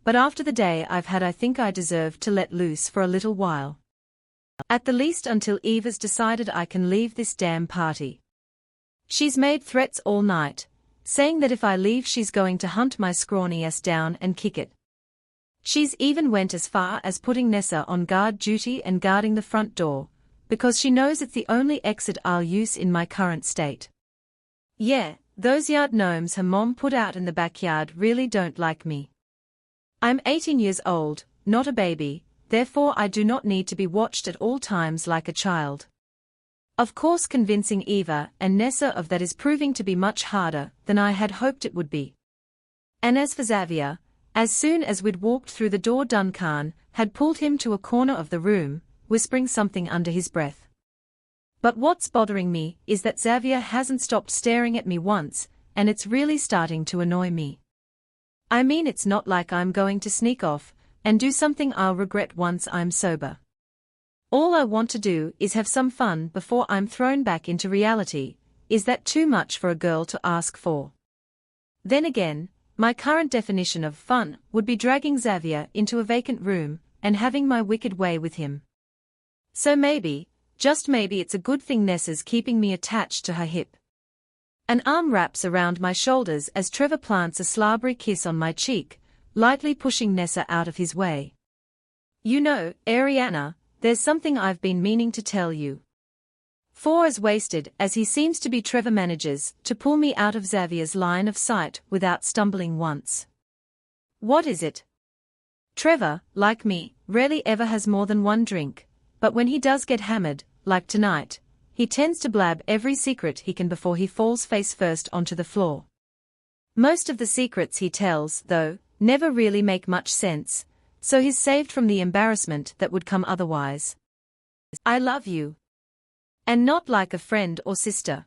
but after the day I've had I think I deserve to let loose for a little while. At the least until Eva's decided I can leave this damn party. She's made threats all night, saying that if I leave she's going to hunt my scrawny ass down and kick it. She's even went as far as putting Nessa on guard duty and guarding the front door, because she knows it's the only exit I'll use in my current state. Yeah, those yard gnomes her mom put out in the backyard really don't like me. I'm 18 years old, not a baby, therefore I do not need to be watched at all times like a child. Of course, convincing Eva and Nessa of that is proving to be much harder than I had hoped it would be. And as for Xavier, as soon as we'd walked through the door, Duncan had pulled him to a corner of the room, whispering something under his breath. But what's bothering me is that Xavier hasn't stopped staring at me once, and it's really starting to annoy me. I mean, it's not like I'm going to sneak off and do something I'll regret once I'm sober. All I want to do is have some fun before I'm thrown back into reality. Is that too much for a girl to ask for? Then again, my current definition of fun would be dragging Xavier into a vacant room and having my wicked way with him. So maybe, just maybe it's a good thing Nessa's keeping me attached to her hip. An arm wraps around my shoulders as Trevor plants a slobbery kiss on my cheek, lightly pushing Nessa out of his way. You know, Arianna, there's something I've been meaning to tell you. For as wasted as he seems to be, Trevor manages to pull me out of Xavier's line of sight without stumbling once. What is it? Trevor, like me, rarely ever has more than one drink, but when he does get hammered, like tonight, he tends to blab every secret he can before he falls face first onto the floor. Most of the secrets he tells, though, never really make much sense, so he's saved from the embarrassment that would come otherwise. I love you. And not like a friend or sister.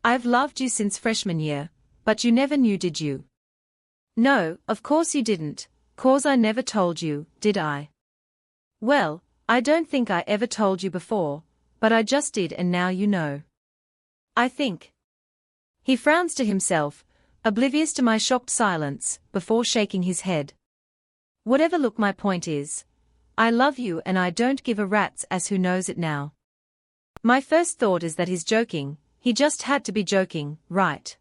I've loved you since freshman year, but you never knew, did you? No, of course you didn't, 'cause I never told you, did I? Well, I don't think I ever told you before, but I just did and now you know. I think. He frowns to himself, oblivious to my shocked silence, before shaking his head. Whatever, look, my point is, I love you and I don't give a rat's as who knows it now. My first thought is that he's joking, he just had to be joking, right?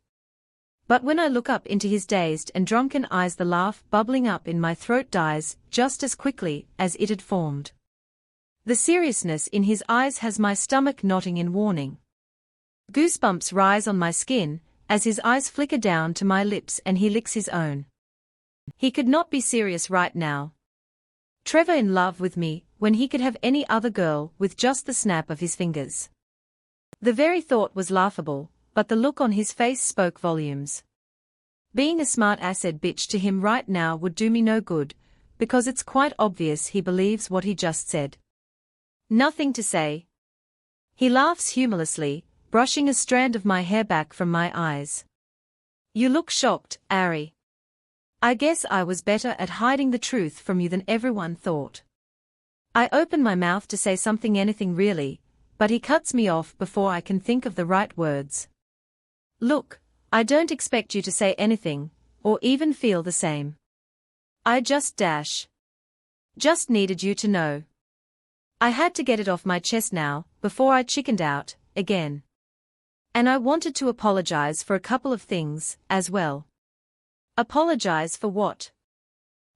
But when I look up into his dazed and drunken eyes, the laugh bubbling up in my throat dies just as quickly as it had formed. The seriousness in his eyes has my stomach knotting in warning. Goosebumps rise on my skin as his eyes flicker down to my lips and he licks his own. He could not be serious right now. Trevor in love with me when he could have any other girl with just the snap of his fingers. The very thought was laughable, but the look on his face spoke volumes. Being a smart-assed bitch to him right now would do me no good, because it's quite obvious he believes what he just said. Nothing to say. He laughs humorlessly, brushing a strand of my hair back from my eyes. You look shocked, Ari. I guess I was better at hiding the truth from you than everyone thought. I open my mouth to say something, anything really, but he cuts me off before I can think of the right words. Look, I don't expect you to say anything, or even feel the same. I just needed you to know. I had to get it off my chest now, before I chickened out, again. And I wanted to apologize for a couple of things, as well. Apologize for what?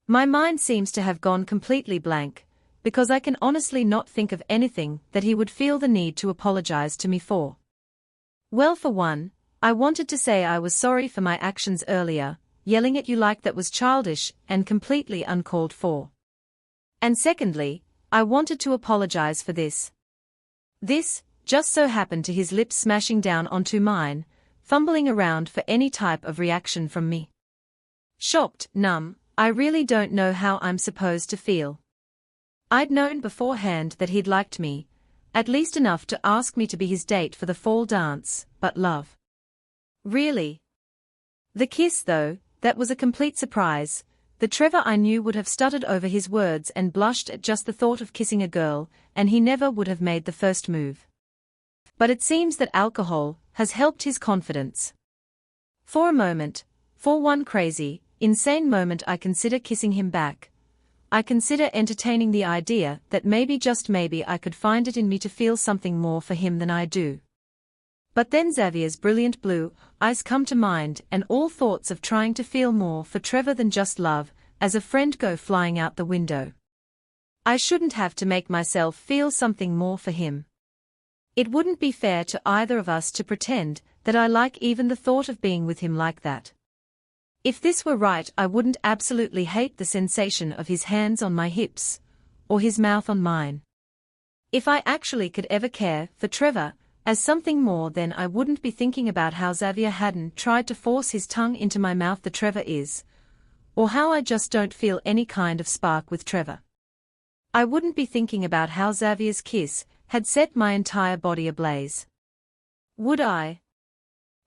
My mind seems to have gone completely blank, because I can honestly not think of anything that he would feel the need to apologize to me for. Well, for one, I wanted to say I was sorry for my actions earlier, yelling at you like that was childish and completely uncalled for. And secondly, I wanted to apologize for this. This just so happened to his lips smashing down onto mine, fumbling around for any type of reaction from me. Shocked, numb, I really don't know how I'm supposed to feel. I'd known beforehand that he'd liked me, at least enough to ask me to be his date for the fall dance, but love. Really? The kiss, though, that was a complete surprise. The Trevor I knew would have stuttered over his words and blushed at just the thought of kissing a girl, and he never would have made the first move. But it seems that alcohol has helped his confidence. For a moment, for one crazy, insane moment, I consider kissing him back. I consider entertaining the idea that maybe, just maybe, I could find it in me to feel something more for him than I do. But then Xavier's brilliant blue eyes come to mind, and all thoughts of trying to feel more for Trevor than just love as a friend go flying out the window. I shouldn't have to make myself feel something more for him. It wouldn't be fair to either of us to pretend that I like even the thought of being with him like that. If this were right, I wouldn't absolutely hate the sensation of his hands on my hips, or his mouth on mine. If I actually could ever care for Trevor as something more, then I wouldn't be thinking about how Xavier hadn't tried to force his tongue into my mouth. The Trevor is, or how I just don't feel any kind of spark with Trevor. I wouldn't be thinking about how Xavier's kiss had set my entire body ablaze. Would I?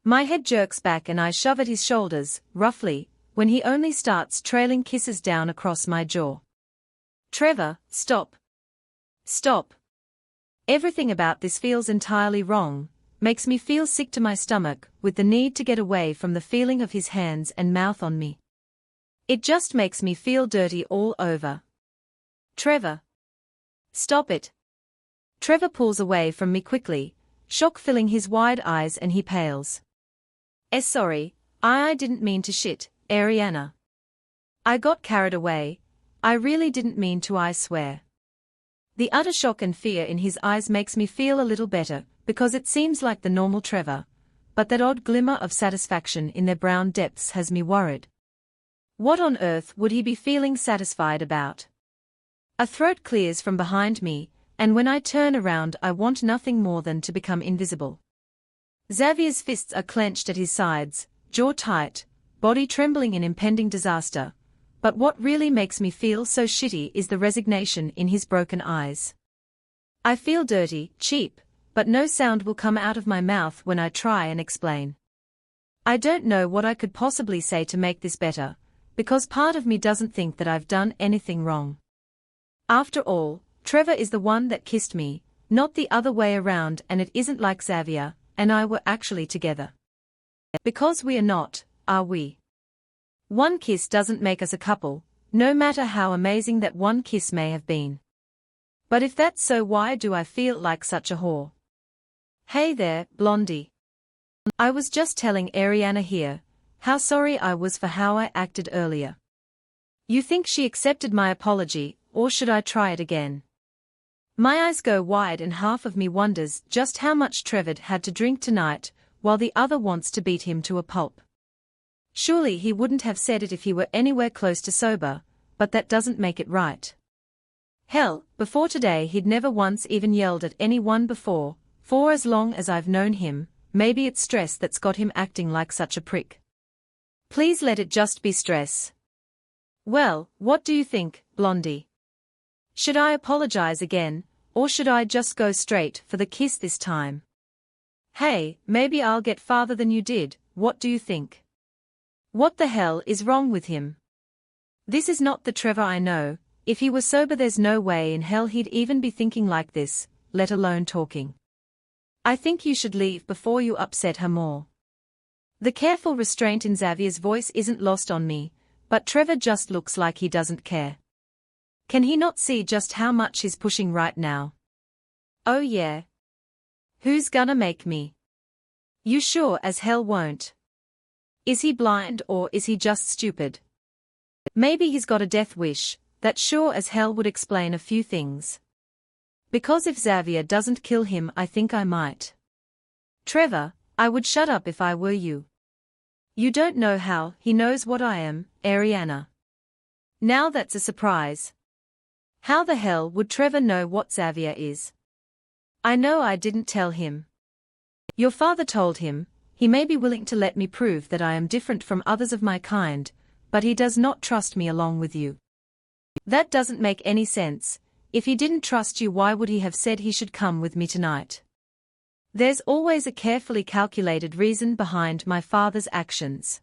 My head jerks back and I shove at his shoulders, roughly, when he only starts trailing kisses down across my jaw. Trevor, stop. Stop. Everything about this feels entirely wrong, makes me feel sick to my stomach, with the need to get away from the feeling of his hands and mouth on me. It just makes me feel dirty all over. Trevor. Stop it. Trevor pulls away from me quickly, shock filling his wide eyes, and he pales. Sorry, I didn't mean to shit, Arianna. I got carried away. I really didn't mean to, I swear. The utter shock and fear in his eyes makes me feel a little better, because it seems like the normal Trevor, but that odd glimmer of satisfaction in their brown depths has me worried. What on earth would he be feeling satisfied about? A throat clears from behind me, and when I turn around I want nothing more than to become invisible. Xavier's fists are clenched at his sides, jaw tight, body trembling in impending disaster. But what really makes me feel so shitty is the resignation in his broken eyes. I feel dirty, cheap, but no sound will come out of my mouth when I try and explain. I don't know what I could possibly say to make this better, because part of me doesn't think that I've done anything wrong. After all, Trevor is the one that kissed me, not the other way around, and it isn't like Xavier and I were actually together. Because we are not, are we? One kiss doesn't make us a couple, no matter how amazing that one kiss may have been. But if that's so, why do I feel like such a whore? Hey there, Blondie. I was just telling Arianna here how sorry I was for how I acted earlier. You think she accepted my apology, or should I try it again? My eyes go wide and half of me wonders just how much Trevor had to drink tonight, while the other wants to beat him to a pulp. Surely he wouldn't have said it if he were anywhere close to sober, but that doesn't make it right. Hell, before today he'd never once even yelled at anyone before, for as long as I've known him. Maybe it's stress that's got him acting like such a prick. Please let it just be stress. Well, what do you think, Blondie? Should I apologize again, or should I just go straight for the kiss this time? Hey, maybe I'll get farther than you did, what do you think? What the hell is wrong with him? This is not the Trevor I know. If he were sober there's no way in hell he'd even be thinking like this, let alone talking. I think you should leave before you upset her more. The careful restraint in Xavier's voice isn't lost on me, but Trevor just looks like he doesn't care. Can he not see just how much he's pushing right now? Oh yeah. Who's gonna make me? You sure as hell won't. Is he blind or is he just stupid? Maybe he's got a death wish, that sure as hell would explain a few things. Because if Xavier doesn't kill him I think I might. Trevor, I would shut up if I were you. You don't know how he knows what I am, Arianna. Now that's a surprise. How the hell would Trevor know what Xavier is? I know I didn't tell him. Your father told him. He may be willing to let me prove that I am different from others of my kind, but he does not trust me along with you. That doesn't make any sense. If he didn't trust you, why would he have said he should come with me tonight? There's always a carefully calculated reason behind my father's actions.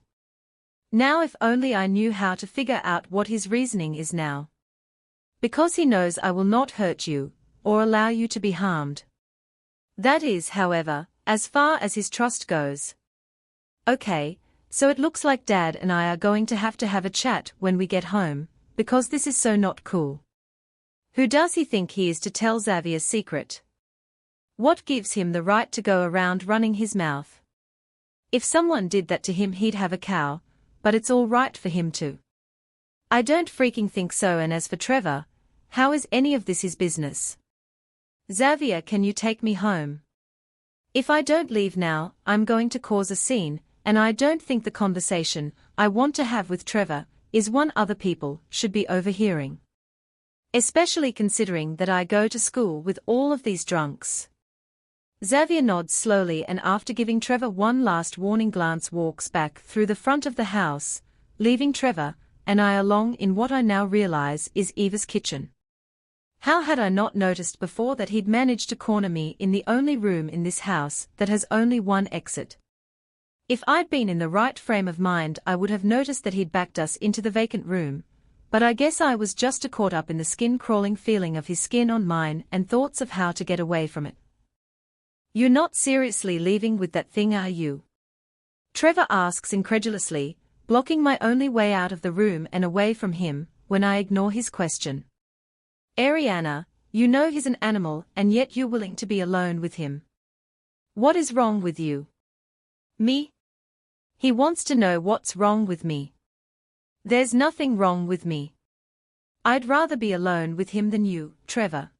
Now if only I knew how to figure out what his reasoning is now. Because he knows I will not hurt you, or allow you to be harmed. That is, however, as far as his trust goes. Okay, so it looks like Dad and I are going to have a chat when we get home, because this is so not cool. Who does he think he is to tell Xavier's secret? What gives him the right to go around running his mouth? If someone did that to him he'd have a cow, but it's all right for him to. I don't freaking think so, and as for Trevor, how is any of this his business? Xavier, can you take me home? If I don't leave now, I'm going to cause a scene, and I don't think the conversation I want to have with Trevor is one other people should be overhearing. Especially considering that I go to school with all of these drunks. Xavier nods slowly and after giving Trevor one last warning glance walks back through the front of the house, leaving Trevor and I alone in what I now realize is Eva's kitchen. How had I not noticed before that he'd managed to corner me in the only room in this house that has only one exit? If I'd been in the right frame of mind I would have noticed that he'd backed us into the vacant room, but I guess I was just too caught up in the skin-crawling feeling of his skin on mine and thoughts of how to get away from it. You're not seriously leaving with that thing, are you? Trevor asks incredulously, blocking my only way out of the room and away from him, when I ignore his question. Arianna, you know he's an animal and yet you're willing to be alone with him. What is wrong with you? Me? He wants to know what's wrong with me. There's nothing wrong with me. I'd rather be alone with him than you, Trevor.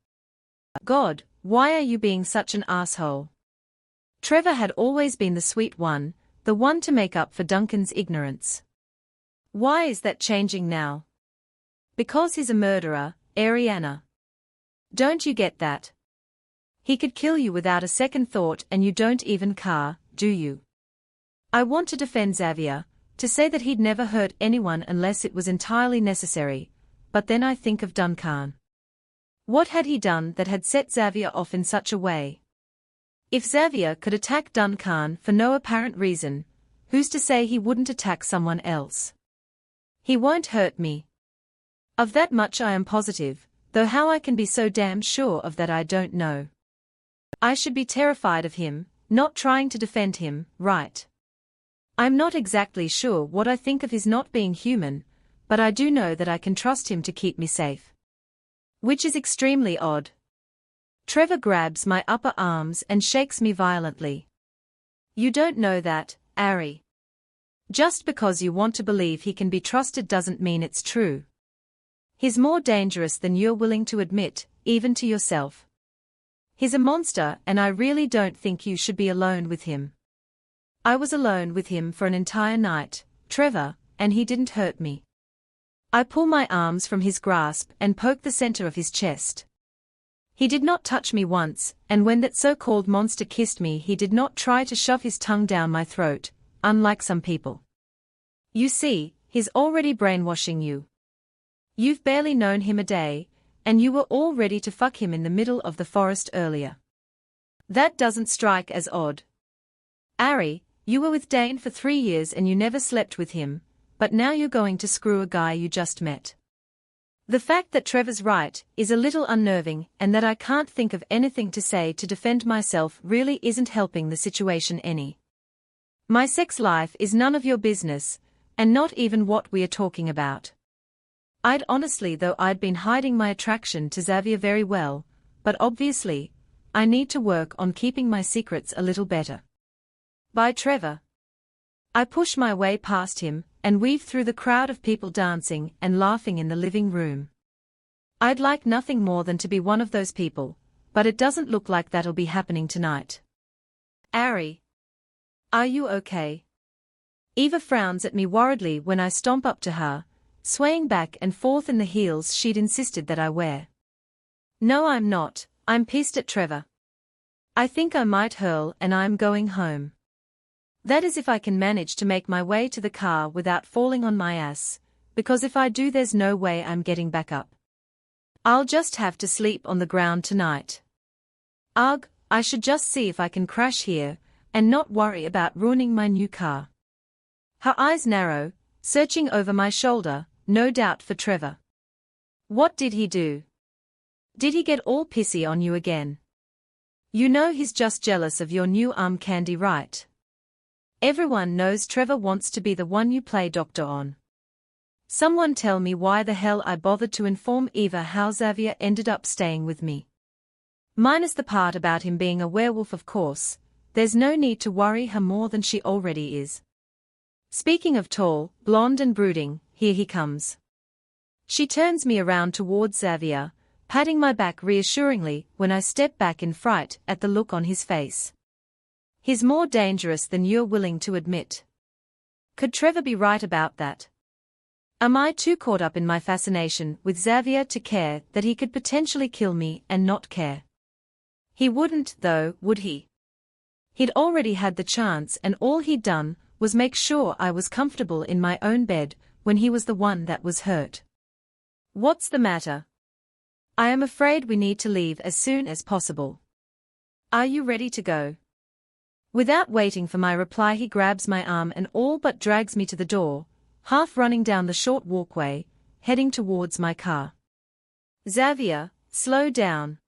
God, why are you being such an asshole? Trevor had always been the sweet one, the one to make up for Duncan's ignorance. Why is that changing now? Because he's a murderer, Arianna. Don't you get that? He could kill you without a second thought and you don't even care, do you? I want to defend Xavier, to say that he'd never hurt anyone unless it was entirely necessary, but then I think of Duncan. What had he done that had set Xavier off in such a way? If Xavier could attack Duncan for no apparent reason, who's to say he wouldn't attack someone else? He won't hurt me. Of that much I am positive, though how I can be so damn sure of that I don't know. I should be terrified of him, not trying to defend him, right? I'm not exactly sure what I think of his not being human, but I do know that I can trust him to keep me safe. Which is extremely odd. Trevor grabs my upper arms and shakes me violently. You don't know that, Ari. Just because you want to believe he can be trusted doesn't mean it's true. He's more dangerous than you're willing to admit, even to yourself. He's a monster, and I really don't think you should be alone with him. I was alone with him for an entire night, Trevor, and he didn't hurt me. I pull my arms from his grasp and poke the center of his chest. He did not touch me once, and when that so-called monster kissed me he did not try to shove his tongue down my throat, unlike some people. You see, he's already brainwashing you. You've barely known him a day, and you were all ready to fuck him in the middle of the forest earlier. That doesn't strike as odd. Ari, you were with Dane for 3 years and you never slept with him, but now you're going to screw a guy you just met. The fact that Trevor's right is a little unnerving, and that I can't think of anything to say to defend myself really isn't helping the situation any. My sex life is none of your business, and not even what we are talking about. I'd been hiding my attraction to Xavier very well, but obviously, I need to work on keeping my secrets a little better. Bye, Trevor. I push my way past him and weave through the crowd of people dancing and laughing in the living room. I'd like nothing more than to be one of those people, but it doesn't look like that'll be happening tonight. Ari. Are you okay? Eva frowns at me worriedly when I stomp up to her, swaying back and forth in the heels she'd insisted that I wear. No, I'm not. I'm pissed at Trevor. I think I might hurl and I'm going home. That is if I can manage to make my way to the car without falling on my ass, because if I do there's no way I'm getting back up. I'll just have to sleep on the ground tonight. Ugh, I should just see if I can crash here, and not worry about ruining my new car. Her eyes narrow, searching over my shoulder, no doubt for Trevor. What did he do? Did he get all pissy on you again? You know he's just jealous of your new arm candy, right? Everyone knows Trevor wants to be the one you play doctor on. Someone tell me why the hell I bothered to inform Eva how Xavier ended up staying with me. Minus the part about him being a werewolf, of course, there's no need to worry her more than she already is. Speaking of tall, blonde and brooding, here he comes. She turns me around towards Xavier, patting my back reassuringly when I step back in fright at the look on his face. He's more dangerous than you're willing to admit. Could Trevor be right about that? Am I too caught up in my fascination with Xavier to care that he could potentially kill me and not care? He wouldn't, though, would he? He'd already had the chance, and all he'd done was make sure I was comfortable in my own bed when he was the one that was hurt. What's the matter? I am afraid we need to leave as soon as possible. Are you ready to go? Without waiting for my reply, he grabs my arm and all but drags me to the door, half running down the short walkway, heading towards my car. Xavier, slow down.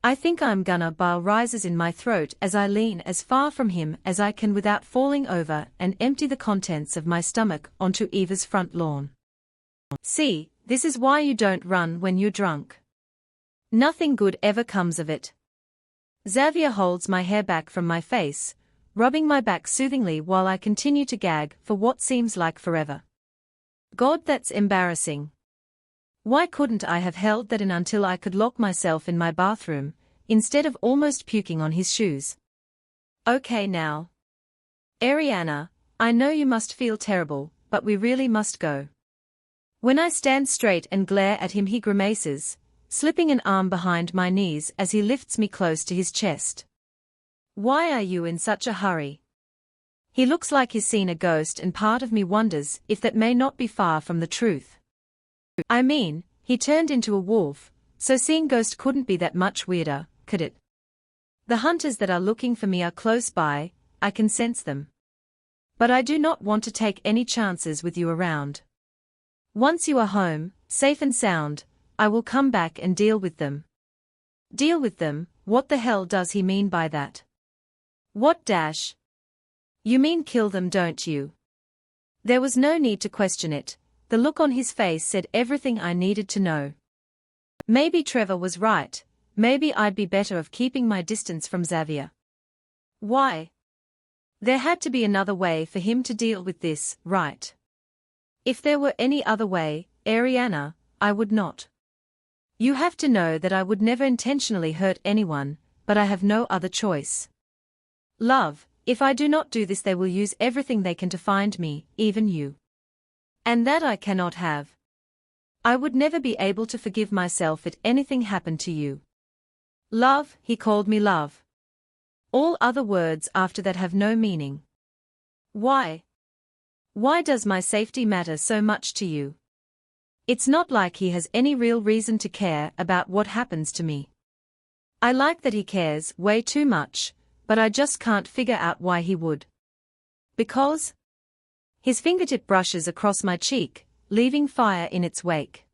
I think I'm gonna bile rises in my throat as I lean as far from him as I can without falling over and empty the contents of my stomach onto Eva's front lawn. See, this is why you don't run when you're drunk. Nothing good ever comes of it. Xavier holds my hair back from my face, rubbing my back soothingly while I continue to gag for what seems like forever. God, that's embarrassing. Why couldn't I have held that in until I could lock myself in my bathroom, instead of almost puking on his shoes? Okay now. Arianna, I know you must feel terrible, but we really must go. When I stand straight and glare at him, he grimaces, slipping an arm behind my knees as he lifts me close to his chest. Why are you in such a hurry? He looks like he's seen a ghost, and part of me wonders if that may not be far from the truth. I mean, he turned into a wolf, so seeing ghosts couldn't be that much weirder, could it? The hunters that are looking for me are close by, I can sense them. But I do not want to take any chances with you around. Once you are home, safe and sound, I will come back and deal with them. Deal with them, what the hell does he mean by that? What dash? You mean kill them, don't you? There was no need to question it, the look on his face said everything I needed to know. Maybe Trevor was right, maybe I'd be better off keeping my distance from Xavier. Why? There had to be another way for him to deal with this, right? If there were any other way, Arianna, I would not. You have to know that I would never intentionally hurt anyone, but I have no other choice. Love, if I do not do this they will use everything they can to find me, even you. And that I cannot have. I would never be able to forgive myself if anything happened to you. Love, he called me love. All other words after that have no meaning. Why? Why does my safety matter so much to you? It's not like he has any real reason to care about what happens to me. I like that he cares way too much, but I just can't figure out why he would. Because? His fingertip brushes across my cheek, leaving fire in its wake.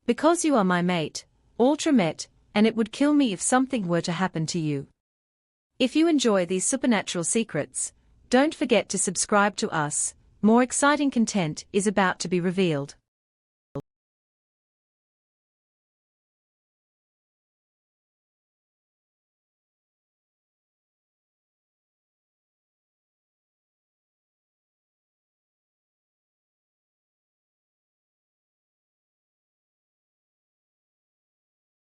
Because you are my mate, ultra-met, and it would kill me if something were to happen to you. If you enjoy these supernatural secrets, don't forget to subscribe to us, more exciting content is about to be revealed.